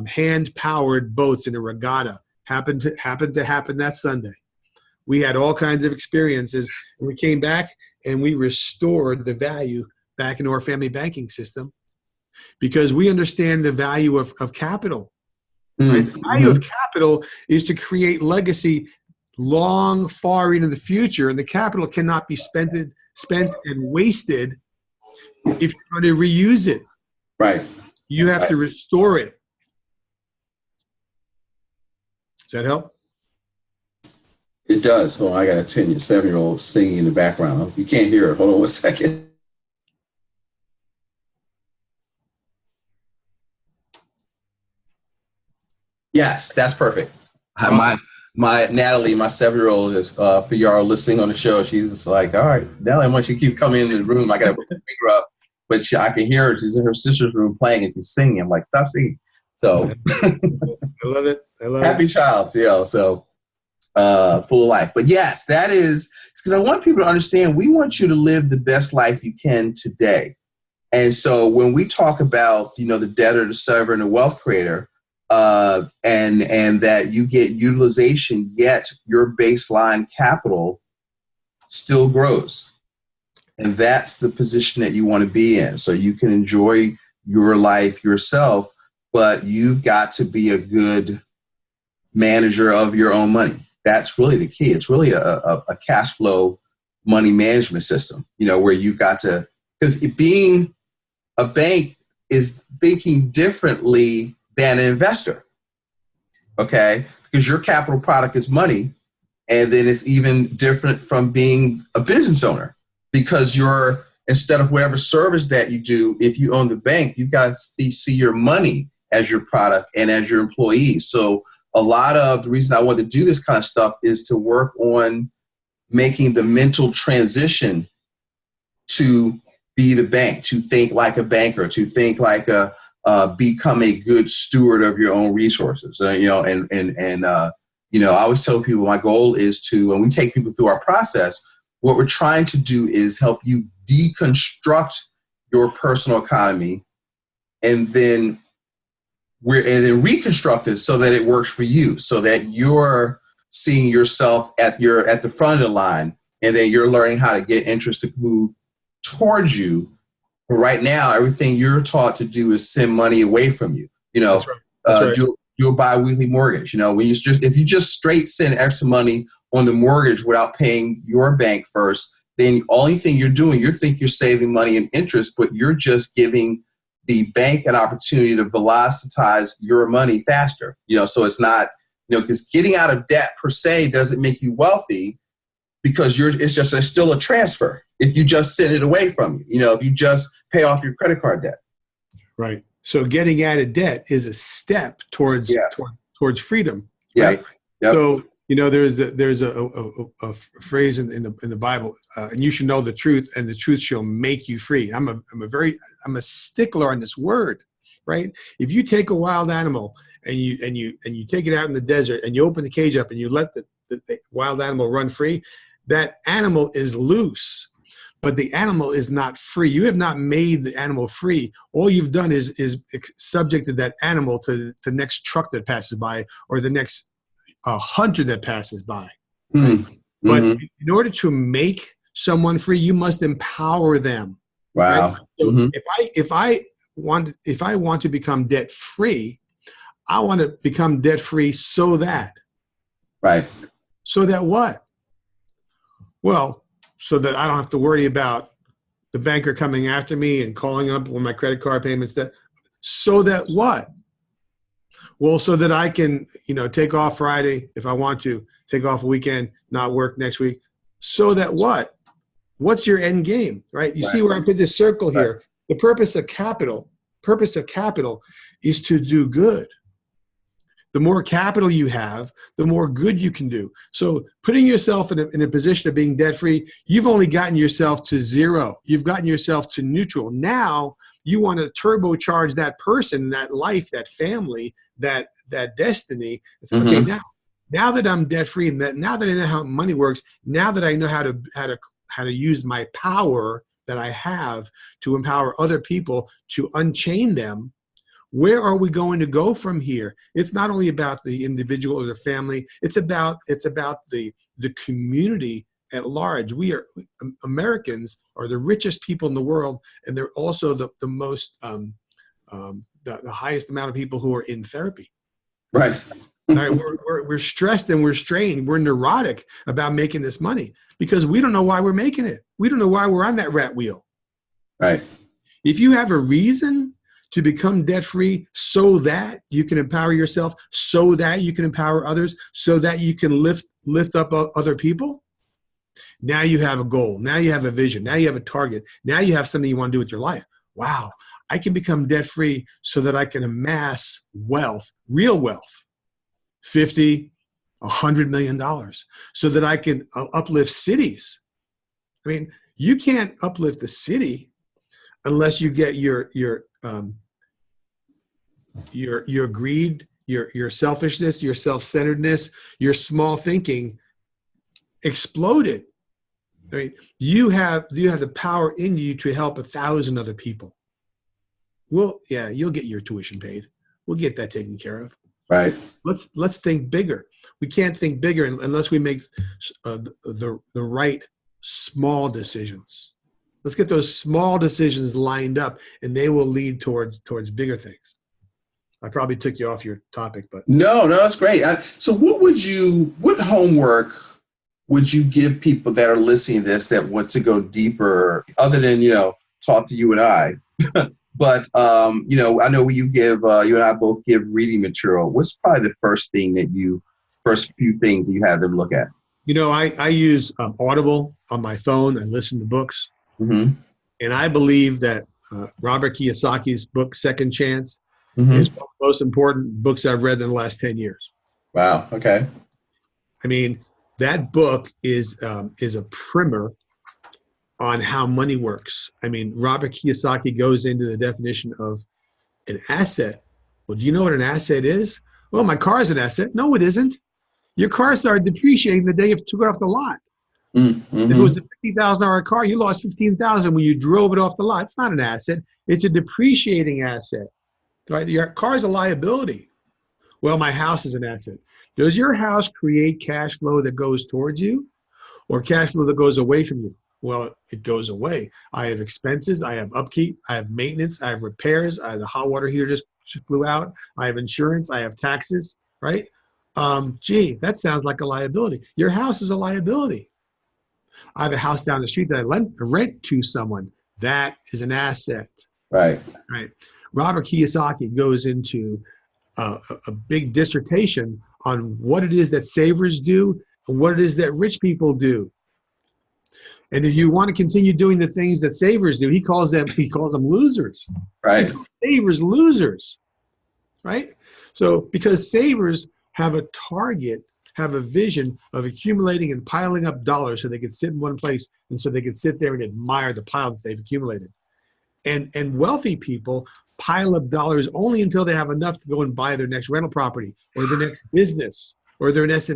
hand-powered boats in a regatta. Happened to happen that Sunday. We had all kinds of experiences, and we came back and we restored the value back into our family banking system because we understand the value of capital. Right? The value of capital is to create legacy long, far into the future, and the capital cannot be spent and wasted if you're going to reuse it. Right. You have to restore it. Does that help? It does. Hold on, I got a 7-year-old singing in the background. If you can't hear it, hold on 1 second. Yes, that's perfect. Awesome. My Natalie, my 7-year-old, is for y'all listening on the show. She's just like, all right, Natalie, once you keep coming into the room, I got to pick her up. But I can hear her. She's in her sister's room playing and she's singing. I'm like, stop singing. So I love it. Happy child, so full of life. But yes, that is because I want people to understand we want you to live the best life you can today. And so when we talk about, the debtor, the server, and the wealth creator, and that you get utilization, yet your baseline capital still grows. And that's the position that you want to be in. So you can enjoy your life yourself, but you've got to be a good manager of your own money. That's really the key. It's really a cash flow money management system, where you've got to, because being a bank is thinking differently than an investor, okay? Because your capital product is money, and then it's even different from being a business owner because instead of whatever service that you do, if you own the bank, you've got to see your money as your product and as your employee. So a lot of the reason I want to do this kind of stuff is to work on making the mental transition to be the bank, to think like a banker, to think like become a good steward of your own resources. I always tell people my goal is to, when we take people through our process, what we're trying to do is help you deconstruct your personal economy and then reconstruct it so that it works for you, so that you're seeing yourself at the front of the line, and then you're learning how to get interest to move towards you. But right now, everything you're taught to do is send money away from you. That's right. Do a bi-weekly mortgage. If you just straight send extra money on the mortgage without paying your bank first, then the only thing you're doing, you think you're saving money and interest, but you're just giving the bank an opportunity to velocitize your money faster. So it's not, because getting out of debt per se doesn't make you wealthy, because it's still a transfer if you just send it away from you, if you just pay off your credit card debt. Right. So getting out of debt is a step towards freedom. Right. Yep. So, there's a phrase in the Bible, and you should know the truth, and the truth shall make you free. I'm a stickler on this word, right? If you take a wild animal and you take it out in the desert and you open the cage up and you let the wild animal run free, that animal is loose, but the animal is not free. You have not made the animal free. All you've done is subjected that animal to the next truck that passes by or the next hunter that passes by. Right? Mm-hmm. But in order to make someone free, you must empower them. Wow. Right? So if I want to become debt free, I want to become debt free so that. Right. So that what? Well, so that I don't have to worry about the banker coming after me and calling up when my credit card payments. So that what? Well, so that I can, take off Friday if I want to, take off a weekend, not work next week. So that what? What's your end game, right? You see where I put this circle here? Right. The purpose of capital is to do good. The more capital you have, the more good you can do. So putting yourself in a position of being debt-free, you've only gotten yourself to zero. You've gotten yourself to neutral. Now you want to turbocharge that person, that life, that family, that destiny. It's okay, now Now that I'm debt free, and now that I know how money works, now that I know how to use my power that I have to empower other people to unchain them, where are we going to go from here? It's not only about the individual or the family. It's about the community at large. Americans are the richest people in the world, and they're also the most the highest amount of people who are in therapy. Right. Right? We're stressed and we're strained. We're neurotic about making this money because we don't know why we're making it. We don't know why we're on that rat wheel. Right. If you have a reason to become debt-free so that you can empower yourself, so that you can empower others, so that you can lift up other people, now you have a goal. Now you have a vision. Now you have a target. Now you have something you want to do with your life. Wow, I can become debt-free so that I can amass wealth, real wealth, $50, $100 million, so that I can uplift cities. I mean, you can't uplift a city unless you get your greed, your selfishness, your self-centeredness, your small thinking exploded. I mean, you have the power in you to help 1,000 other people. Well, yeah, you'll get your tuition paid. We'll get that taken care of. Right. Let's think bigger. We can't think bigger unless we make the right small decisions. Let's get those small decisions lined up, and they will lead towards bigger things. I probably took you off your topic, but no, that's great. So, what homework would you give people that are listening to this that want to go deeper, other than talk to you and I? But I know you and I both give reading material. What's probably the first few things that you have them look at? I use Audible on my phone. I listen to books. Mm-hmm. And I believe that Robert Kiyosaki's book, Second Chance, mm-hmm. is one of the most important books I've read in the last 10 years. Wow. Okay. I mean, that book is a primer on how money works. I mean, Robert Kiyosaki goes into the definition of an asset. Well, do you know what an asset is? Well, my car is an asset. No, it isn't. Your car started depreciating the day you took it off the lot. Mm-hmm. If it was a $50,000 car, you lost $15,000 when you drove it off the lot. It's not an asset. It's a depreciating asset. Right? Your car is a liability. Well, my house is an asset. Does your house create cash flow that goes towards you or cash flow that goes away from you? Well, it goes away. I have expenses. I have upkeep. I have maintenance. I have repairs. I have the hot water heater just blew out. I have insurance. I have taxes, right? That sounds like a liability. Your house is a liability. I have a house down the street that I rent to someone. That is an asset. Right. Right. Robert Kiyosaki goes into a big dissertation on what it is that savers do and what it is that rich people do. And if you want to continue doing the things that savers do, he calls them losers. Right. Savers losers. Right. So because savers have a target, have a vision of accumulating and piling up dollars so they can sit in one place and so they can sit there and admire the pile that they've accumulated. And wealthy people pile up dollars only until they have enough to go and buy their next rental property or their next business or their next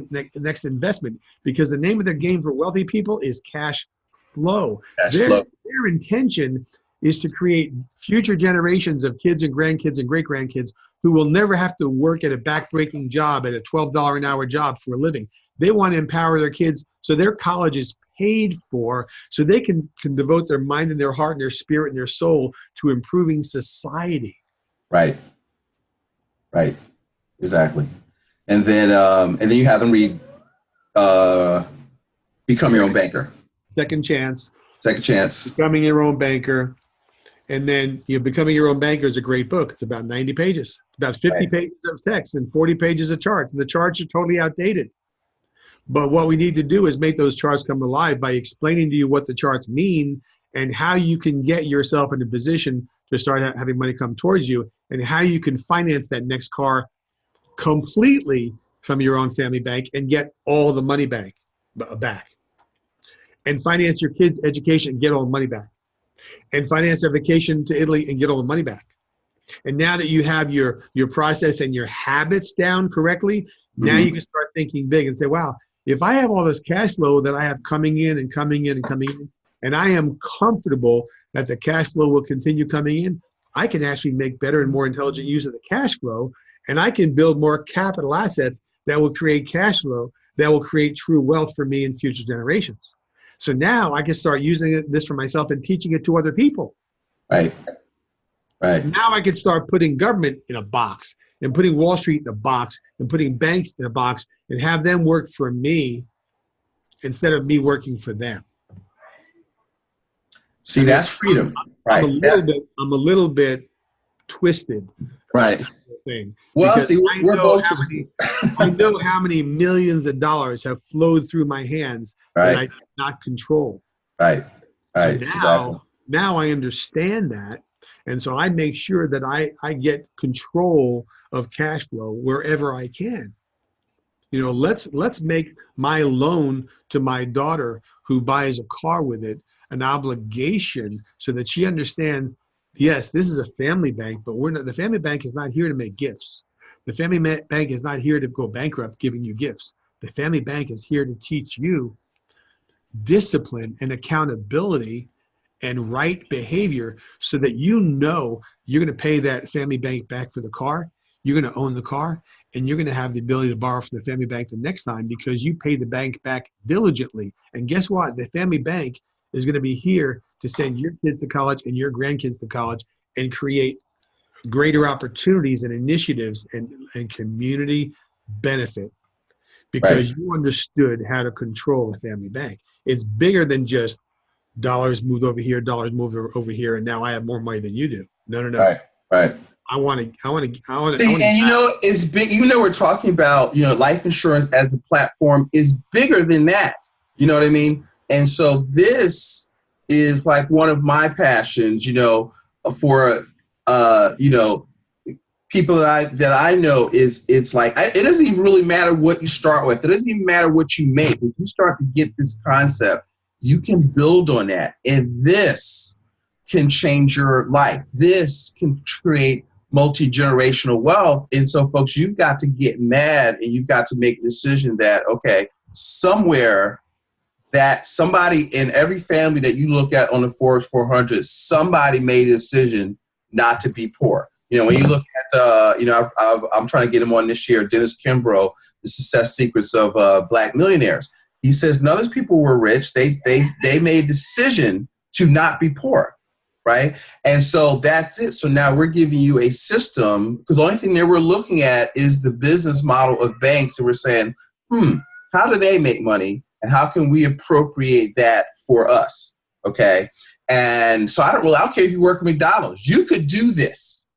investment, because the name of the game for wealthy people is cash flow. Their intention is to create future generations of kids and grandkids and great-grandkids who will never have to work at a back-breaking job, at a $12 an hour job for a living. They want to empower their kids so their college is paid for, so they can devote their mind and their heart and their spirit and their soul to improving society. Right. Right. Exactly. And then you have them read Become Your Own Banker. Second Chance. Second Chance. Becoming Your Own Banker. And then Becoming Your Own Banker is a great book. It's about 90 pages. About 50 pages of text and 40 pages of charts. And the charts are totally outdated. But what we need to do is make those charts come alive by explaining to you what the charts mean and how you can get yourself in a position to start having money come towards you, and how you can finance that next car completely from your own family bank and get all the money back. And finance your kids' education and get all the money back. And finance their vacation to Italy and get all the money back. And now that you have your process and your habits down correctly, Now you can start thinking big and say, wow, if I have all this cash flow that I have coming in and coming in and coming in, and I am comfortable that the cash flow will continue coming in, I can actually make better and more intelligent use of the cash flow, and I can build more capital assets that will create cash flow, that will create true wealth for me in future generations. So now I can start using this for myself and teaching it to other people. Right. Right. Now I can start putting government in a box and putting Wall Street in a box and putting banks in a box and have them work for me instead of me working for them. See, that's freedom. I'm a little bit twisted. Right. Thing. Well, Because see, we're both. I know how many millions of dollars have flowed through my hands that I cannot control. Right. Right. So now I understand that. And so I make sure that I get control of cash flow wherever I can. You know, let's make my loan to my daughter who buys a car with it an obligation so that she understands, yes, this is a family bank, but the family bank is not here to make gifts. The family bank is not here to go bankrupt giving you gifts. The family bank is here to teach you discipline and accountability and right behavior so that you know you're going to pay that family bank back for the car, you're going to own the car, and you're going to have the ability to borrow from the family bank the next time because you paid the bank back diligently. And guess what? The family bank is going to be here to send your kids to college and your grandkids to college and create greater opportunities and initiatives and community benefit because you understood how to control a family bank. It's bigger than just dollars moved over here, dollars moved over here, and now I have more money than you do. No. Right. I want to. See, and you know, it's big. Even though we're talking about, you know, life insurance as a platform is bigger than that. You know what I mean? And so this is like one of my passions. You know, for you know, people that I know is it's like it doesn't even really matter what you start with. It doesn't even matter what you make. If you start to get this concept, you can build on that, and this can change your life. This can create multi-generational wealth. And so, folks, you've got to get mad and you've got to make a decision that, okay, somewhere that somebody in every family that you look at on the Forbes 400, somebody made a decision not to be poor. You know, when you look at, you know, I'm trying to get him on this year, Dennis Kimbrough, The Success Secrets of Black Millionaires. He says none of those people were rich. They made a decision to not be poor. Right. And so that's it. So now we're giving you a system because the only thing that we're looking at is the business model of banks. And we're saying, how do they make money? And how can we appropriate that for us? OK. And so I don't care if you work at McDonald's. You could do this.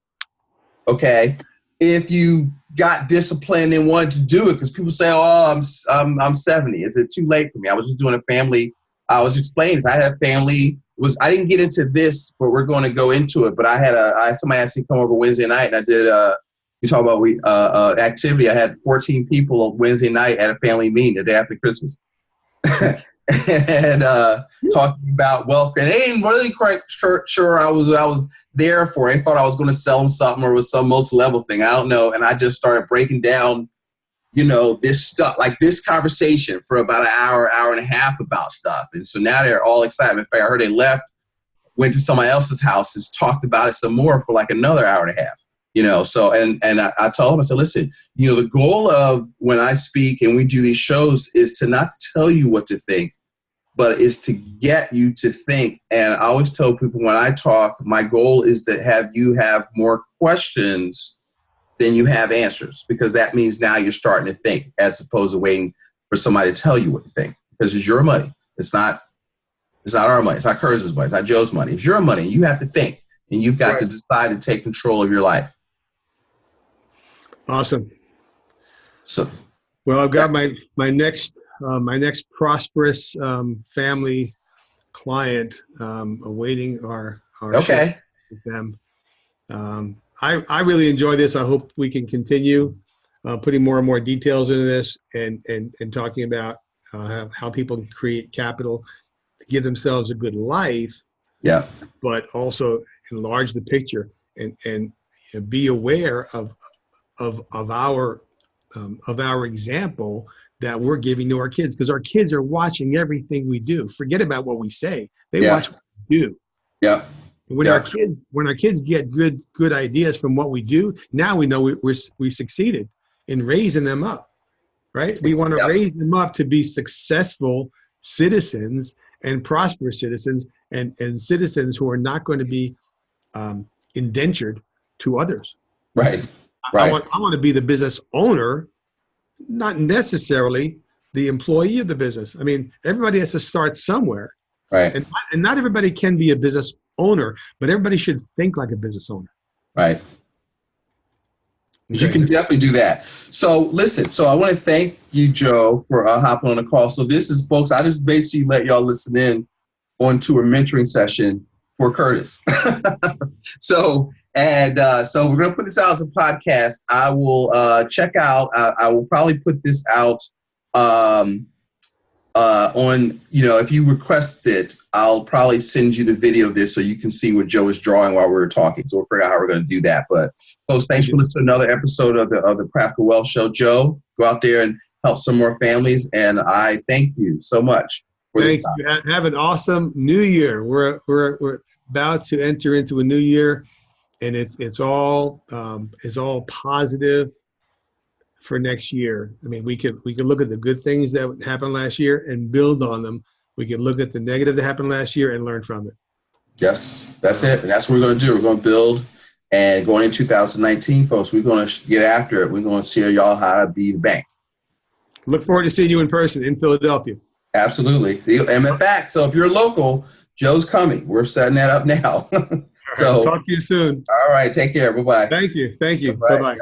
OK. If you got disciplined and wanted to do it, because people say, oh, I'm 70. Is it too late for me? I was just doing a family. I was explaining this. I had a family. I didn't get into this, but we're going to go into it. But I had somebody asked me to come over Wednesday night, and I did. You talk about activity. I had 14 people Wednesday night at a family meeting the day after Christmas, and talking about wealth. And they ain't really quite sure I was there for. They thought I was going to sell them something or it was some multi-level thing. I don't know. And I just started breaking down, you know, this stuff, like this conversation for about an hour and a half about stuff. And so now they're all excited. In fact, I heard they left, went to somebody else's house, and talked about it some more for like another hour and a half, you know? So, and I told them, I said, listen, you know, the goal of when I speak and we do these shows is to not tell you what to think, but is to get you to think. And I always tell people when I talk, my goal is to have you have more questions than you have answers, because that means now you're starting to think as opposed to waiting for somebody to tell you what to think, because it's your money. It's not our money. It's not Kurz's money. It's not Joe's money. It's your money. You have to think, and you've got to decide to take control of your life. Awesome. So, well, I've got my next prosperous family client awaiting our show with them. I really enjoy this. I hope we can continue putting more and more details into this and talking about how people can create capital to give themselves a good life. Yeah. But also enlarge the picture and be aware of our of our example that we're giving to our kids, because our kids are watching everything we do. Forget about what we say; they watch what we do. Yeah. When our kids get good ideas from what we do, now we know we succeeded in raising them up, right? We want to raise them up to be successful citizens and prosperous citizens, and citizens who are not going to be indentured to others. Right. I want to be the business owner, not necessarily the employee of the business. I mean, everybody has to start somewhere. Right. And not everybody can be a business owner, but everybody should think like a business owner. Right. Okay. You can definitely do that. So listen, I want to thank you, Joe, for hopping on the call. So this is, folks, I just basically let y'all listen in onto a mentoring session for Curtis. So we're going to put this out as a podcast. I will check out, I will probably put this out on, if you request it, I'll probably send you the video of this so you can see what Joe is drawing while we were talking. So we'll figure out how we're going to do that. But folks, thanks for listening to another episode of the Practical Wealth Show. Joe, go out there and help some more families. And I thank you so much for this time. Thank you. Have an awesome new year. We're about to enter into a new year, and it's all positive for next year. I mean, we could look at the good things that happened last year and build on them. We could look at the negative that happened last year and learn from it. Yes, that's it. And that's what we're going to do. We're going to build, and going in 2019, folks, we're going to get after it. We're going to show y'all how to be the bank. Look forward to seeing you in person in Philadelphia. Absolutely. And in fact, so if you're local, Joe's coming. We're setting that up now. So talk to you soon. All right. Take care. Bye-bye. Thank you. Bye-bye. Yep.